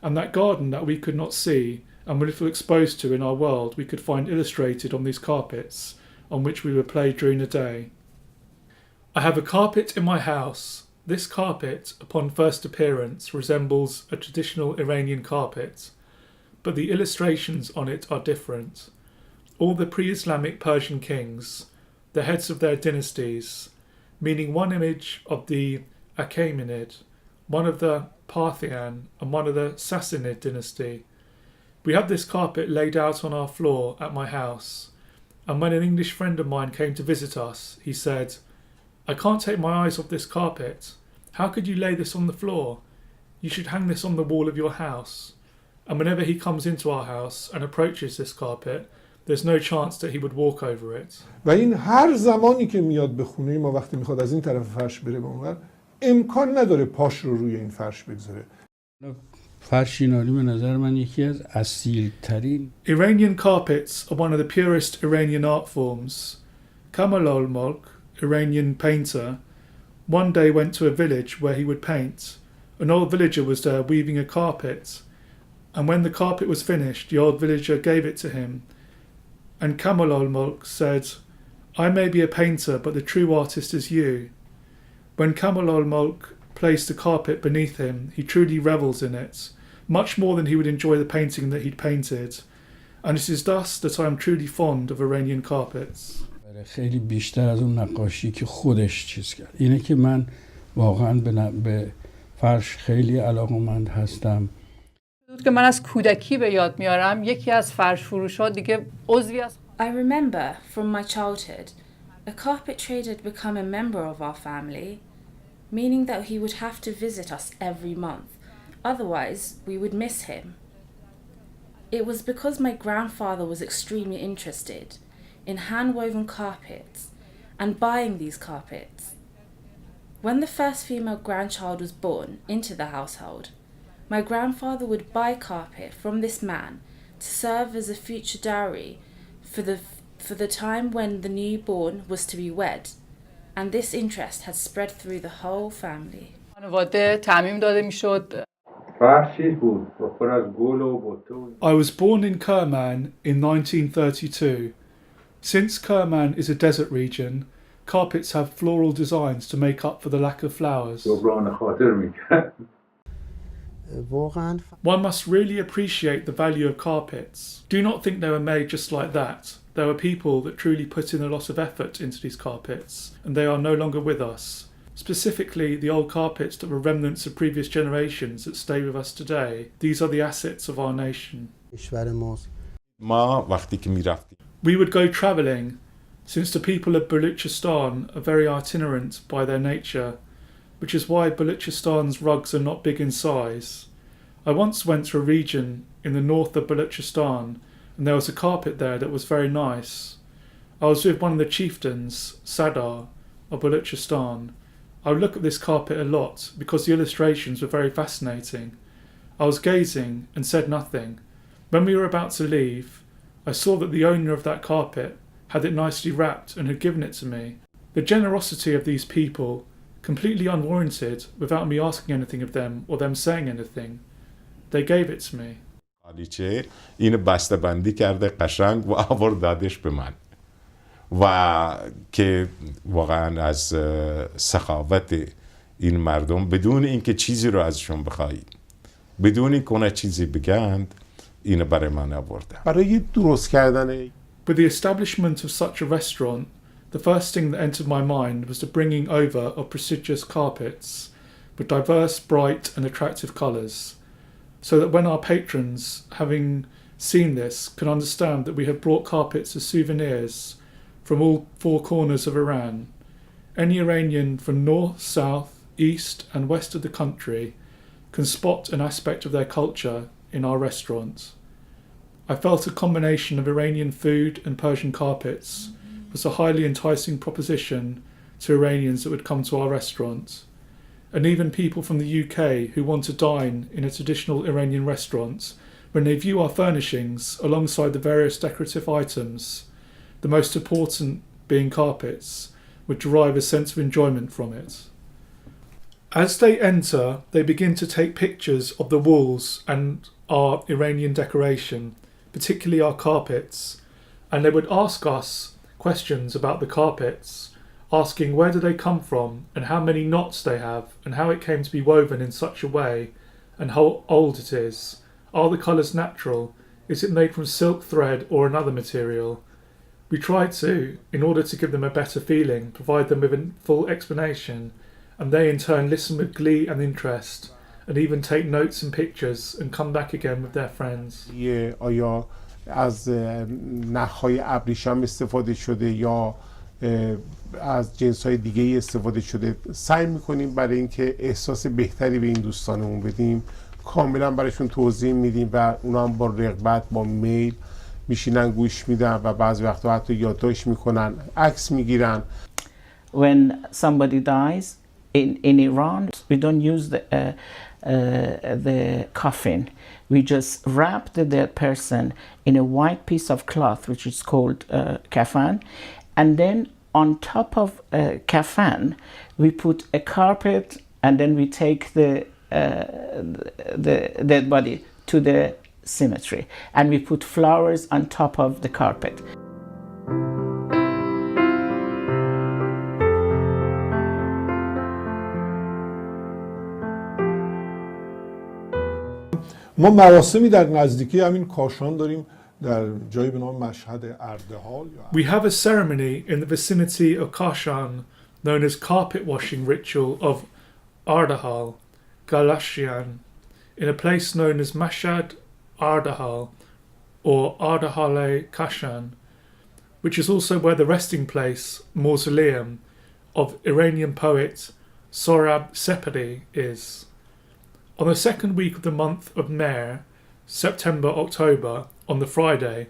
And that garden that we could not see and were little exposed to in our world we could find illustrated on these carpets on which we would play during the day. I have a carpet in my house. This carpet, upon first appearance, resembles a traditional Iranian carpet, but the illustrations on it are different. All the pre-Islamic Persian kings, the heads of their dynasties, meaning one image of the Achaemenid, one of the Parthian, and one of the Sassanid dynasty. We have this carpet laid out on our floor at my house, and when an English friend of mine came to visit us, he said, "I can't take my eyes off this carpet. How could you lay this on the floor? You should hang this on the wall of your house." And whenever he comes into our house and approaches this carpet, there's no chance that he would walk over it. و این هر زمانی که میاد به خونه ما وقتی میخواد از این طرف فرش بره به اونور امکان نداره پاش رو روی این فرش بگذاره. فرشینالی به نظر من یکی از اصیل‌ترین Iranian carpets are one of the purest Iranian art forms. Kamal al-Mulk, Iranian painter, one day went to a village where he would paint. An old villager was there weaving a carpet, and when the carpet was finished, the old villager gave it to him. And Kamal al-Mulk said, "I may be a painter, but the true artist is you." When Kamal al-Mulk placed the carpet beneath him, he truly revels in it, much more than he would enjoy the painting that he'd painted. And it is thus that I am truly fond of Iranian carpets. خیلی بیشتر از اون نقاشی که خودش چیز کرد. اینه که من واقعا به فرش خیلی علاقه‌مند هستم. که من از کودکی به یاد میارم یکی از فرش فروش‌ها دیگه عضوی از I remember from my childhood a carpet trader had become a member of our family, meaning that he would have to visit us every month. Otherwise, we would miss him. It was because my grandfather was extremely interested in hand-woven carpets and buying these carpets. When the first female grandchild was born into the household, my grandfather would buy carpet from this man to serve as a future dowry for the time when the newborn was to be wed, and this interest had spread through the whole family. خانواده تعمیم داده میشد. I was born in Kerman in 1932. Since Kerman is a desert region, carpets have floral designs to make up for the lack of flowers. One must really appreciate the value of carpets. Do not think they were made just like that. There were people that truly put in a lot of effort into these carpets, and they are no longer with us. Specifically, the old carpets that were remnants of previous generations that stay with us today. These are the assets of our nation. We would go travelling, since the people of Baluchistan are very itinerant by their nature, which is why Baluchistan's rugs are not big in size. I once went to a region in the north of Baluchistan, and there was a carpet there that was very nice. I was with one of the chieftains, Sadar, of Baluchistan. I would look at this carpet a lot because the illustrations were very fascinating. I was gazing and said nothing. When we were about to leave, I saw that the owner of that carpet had it nicely wrapped and had given it to me. The generosity of these people, completely unwarranted, without me asking anything of them or them saying anything, they gave it to me. اینو بسته بندی کرده قشنگ و آورد دادش به من و که واقعا از سخاوت این مردم بدون اینکه چیزی رو ازشون بخواهید بدون اینکه اونا چیزی بگند اینو برای من آورده. برای درست کردن With the establishment of such a restaurant, the first thing that entered my mind was the bringing over of prestigious carpets with diverse, bright and attractive colours, so that when our patrons, having seen this, can understand that we have brought carpets as souvenirs from all four corners of Iran. Any Iranian from north, south, east and west of the country can spot an aspect of their culture in our restaurant. I felt a combination of Iranian food and Persian carpets was a highly enticing proposition to Iranians that would come to our restaurant. And even people from the UK who want to dine in a traditional Iranian restaurant, when they view our furnishings alongside the various decorative items, the most important being carpets, would derive a sense of enjoyment from it. As they enter, they begin to take pictures of the walls and our Iranian decoration, particularly our carpets, and they would ask us questions about the carpets, asking where do they come from and how many knots they have and how it came to be woven in such a way and how old it is. Are the colours natural? Is it made from silk thread or another material? We try to, in order to give them a better feeling, provide them with a full explanation, and they in turn listen with glee and interest and even take notes and pictures and come back again with their friends. آیا از نخهای ابریشم استفاده شده یا از جنس‌های دیگه استفاده شده؟ سعی می‌کنیم برای اینکه احساس بهتری به این دوستانمون بدیم کاملا براشون توضیح میدیم و اونا هم با رغبت با میل میشینن گوش میدن و بعضی وقتا حتی یادداشت میکنن، عکس میگیرن. When somebody dies in Iran, we don't use the coffin. We just wrap the dead person in a white piece of cloth, which is called kafan, and then on top of kafan, we put a carpet, and then we take the dead body to the cemetery, and we put flowers on top of the carpet. ما مراسمی در نزدیکی همین کاشان داریم در جایی به نام مشهد اردهال. We have a ceremony in the vicinity of Kashan known as carpet washing ritual of Ardahal, Galashian, in a place known as Mashhad Ardahal or Ardahale Kashan, which is also where the resting place, mausoleum, of Iranian poet Sohrab Separi is. On the second week of the month of Mehr, September, October, on the Friday,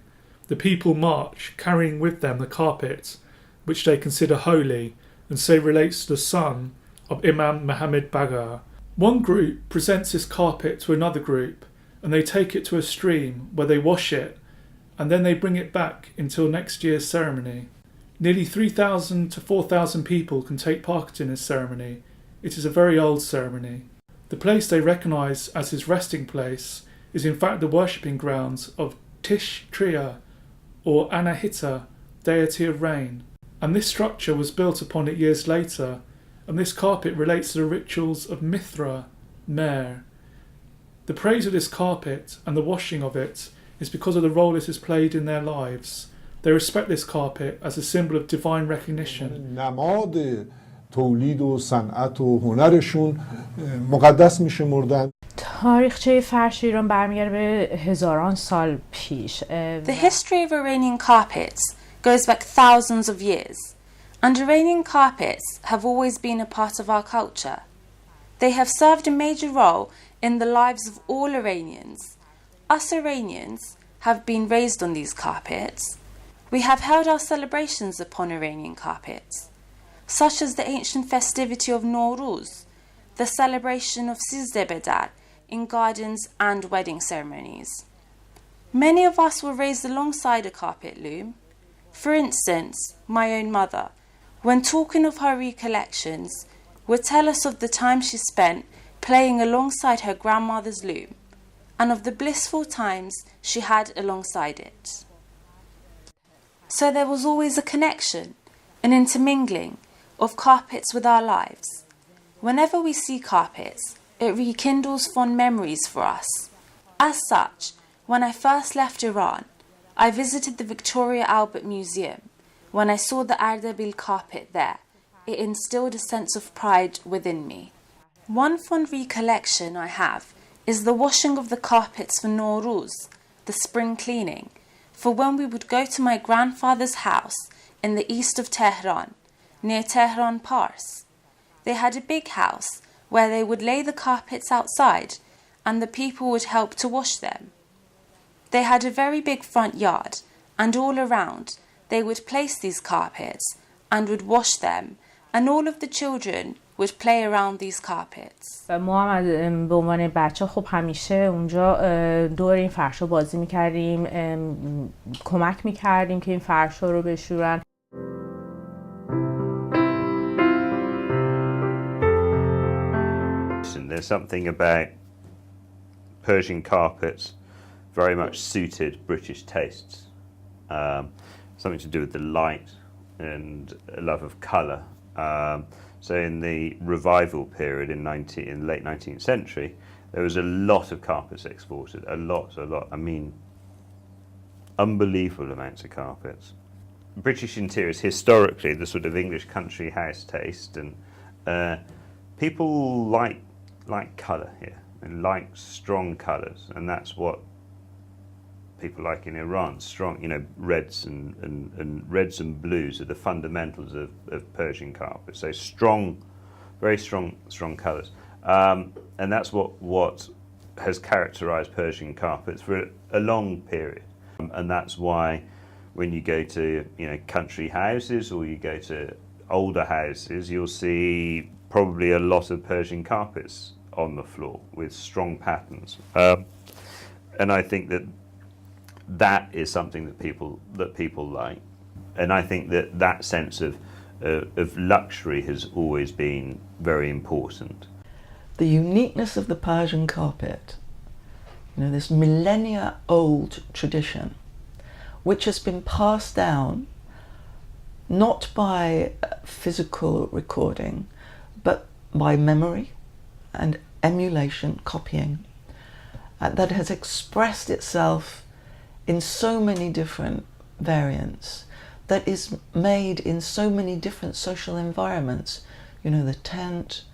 the people march, carrying with them the carpet, which they consider holy and say relates to the son of Imam Muhammad Baghar. One group presents this carpet to another group, and they take it to a stream where they wash it, and then they bring it back until next year's ceremony. Nearly 3,000 to 4,000 people can take part in this ceremony. It is a very old ceremony. The place they recognise as his resting place is in fact the worshipping grounds of Tish Tria, or Anahita, deity of rain, and this structure was built upon it years later, and this carpet relates to the rituals of Mithra, Mer. The praise of this carpet and the washing of it is because of the role it has played in their lives. They respect this carpet as a symbol of divine recognition. نماد تولید و صنعت و هنرشون مقدس میشمردن. تاریخچه فرش ایران برمیگرده به هزاران سال پیش. The history of Iranian carpets goes back thousands of years, and Iranian carpets have always been a part of our culture. They have served a major role in the lives of all Iranians. Us Iranians have been raised on these carpets. We have held our celebrations upon Iranian carpets, such as the ancient festivity of Nowruz, the celebration of Sizde Bedar in gardens and wedding ceremonies. Many of us were raised alongside a carpet loom. For instance, my own mother, when talking of her recollections, would tell us of the time she spent playing alongside her grandmother's loom, and of the blissful times she had alongside it. So there was always a connection, an intermingling of carpets with our lives. Whenever we see carpets, it rekindles fond memories for us. As such, when I first left Iran, I visited the Victoria Albert Museum. When I saw the Ardabil carpet there, it instilled a sense of pride within me. One fond recollection I have is the washing of the carpets for Nowruz, the spring cleaning, for when we would go to my grandfather's house in the east of Tehran, near Tehran Pars. They had a big house where they would lay the carpets outside and the people would help to wash them. They had a very big front yard, and all around they would place these carpets and would wash them and all of the children would play around these carpets. ما هم به عنوان بچه خب همیشه اونجا دور این فرشا بازی میکردیم، کمک میکردیم که این فرشا رو بشورن. There's something about Persian carpets very much suited British tastes. Something to do with the light and a love of colour. So in the revival period in the late 19th century, there was a lot of carpets exported, a lot. I mean, unbelievable amounts of carpets. British interiors, historically, the sort of English country house taste, and people like colour here, and like strong colours, and that's what people like in Iran. Strong, reds and reds and blues are the fundamentals of Persian carpets. So strong, very strong colours, and that's what has characterised Persian carpets for a long period. And that's why when you go to country houses or you go to older houses, you'll see probably a lot of Persian carpets on the floor with strong patterns. And I think that is something that people like, and I think that sense of luxury has always been very important. The uniqueness of the Persian carpet, this millennia-old tradition, which has been passed down not by physical recording, but by memory and emulation, copying, that has expressed itself in so many different variants, that is made in so many different social environments. The tent,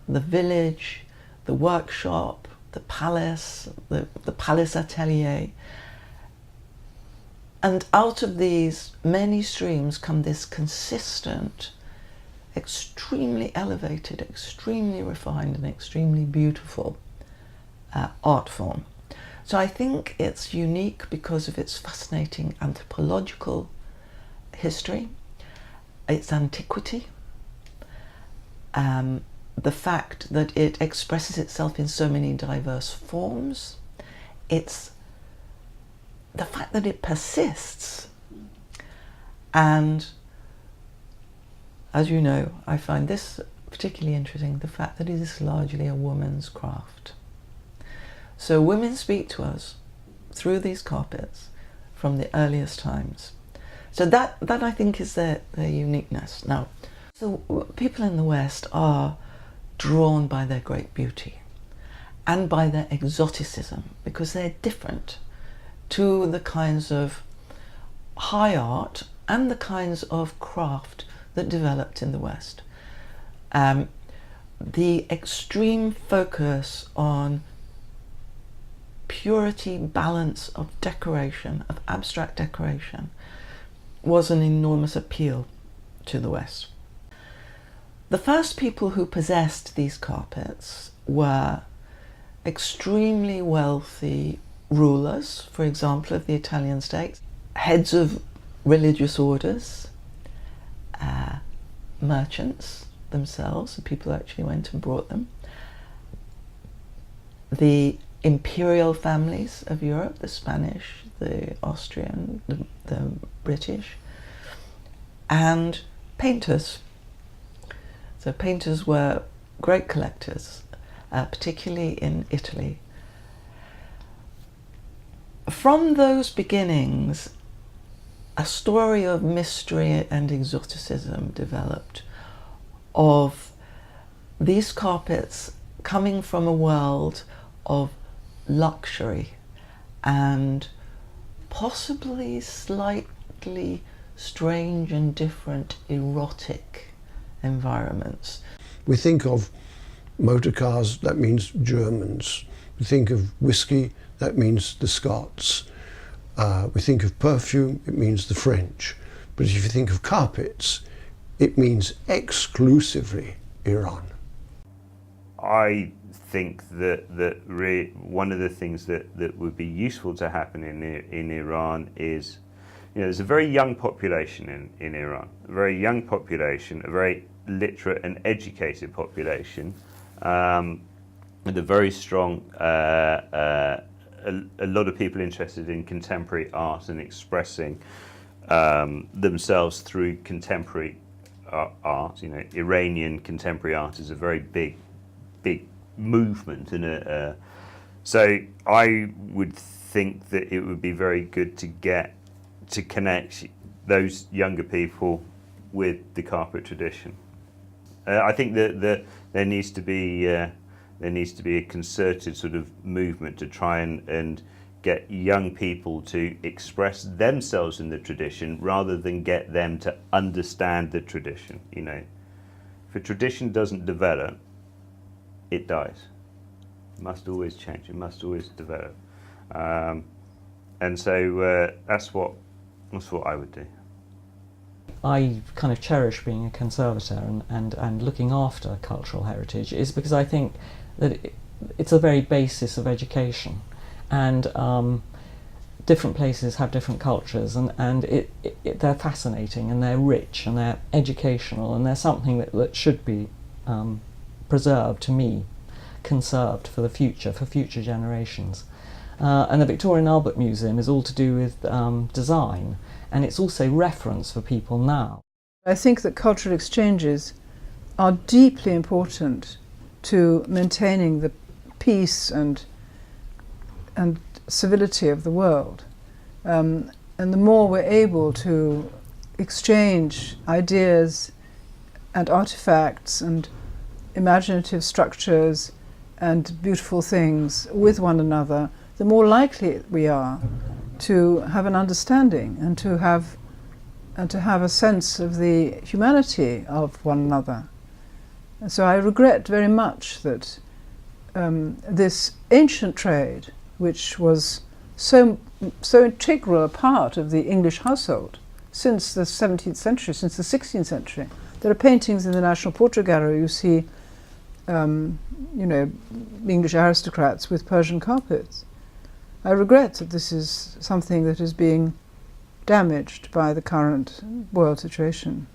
the village, the workshop, the palace, the palace atelier. And out of these many streams come this consistent, extremely elevated, extremely refined and extremely beautiful art form. So I think it's unique because of its fascinating anthropological history, its antiquity, the fact that it expresses itself in so many diverse forms, it's the fact that it persists, and as you know, I find this particularly interesting, the fact that it is largely a woman's craft. So women speak to us through these carpets from the earliest times. So that I think is their uniqueness. Now, so people in the West are drawn by their great beauty and by their exoticism because they're different to the kinds of high art and the kinds of craft that developed in the West. The extreme focus on purity, balance of decoration, of abstract decoration, was an enormous appeal to the West. The first people who possessed these carpets were extremely wealthy rulers, for example, of the Italian state, heads of religious orders, merchants themselves, people who actually went and brought them, the imperial families of Europe, the Spanish, the Austrian, the British, and painters. So painters were great collectors, particularly in Italy. From those beginnings, a story of mystery and exoticism developed, of these carpets coming from a world of luxury and possibly slightly strange and different erotic environments. We think of motor cars, that means Germans. We think of whiskey, that means the Scots. We think of perfume, it means the French. But if you think of carpets, it means exclusively Iran. I think that one of the things that would be useful to happen in Iran is, there's a very young population in Iran, a very young population, a very literate and educated population, with a very strong, a lot of people interested in contemporary art and expressing themselves through contemporary art. You know, Iranian contemporary art is a very big movement, and so I would think that it would be very good to connect those younger people with the carpet tradition. I think that there needs to be a concerted sort of movement to try and get young people to express themselves in the tradition rather than get them to understand the tradition. You know, if a tradition doesn't develop, it dies. It must always change. It must always develop. And so that's what I would do. I kind of cherish being a conservator and looking after cultural heritage is because I think that it's the very basis of education, and different places have different cultures, and they're fascinating and they're rich and they're educational, and they're something that should be preserved, to me, conserved for the future, for future generations. And the Victoria and Albert Museum is all to do with design, and it's also reference for people now. I think that cultural exchanges are deeply important to maintaining the peace and civility of the world. And the more we're able to exchange ideas and artifacts and imaginative structures and beautiful things with one another, the more likely we are to have an understanding and to have a sense of the humanity of one another. And so I regret very much that this ancient trade, which was so integral a part of the English household since the 17th century, since the 16th century. There are paintings in the National Portrait Gallery. You see, English aristocrats with Persian carpets. I regret that this is something that is being damaged by the current world situation.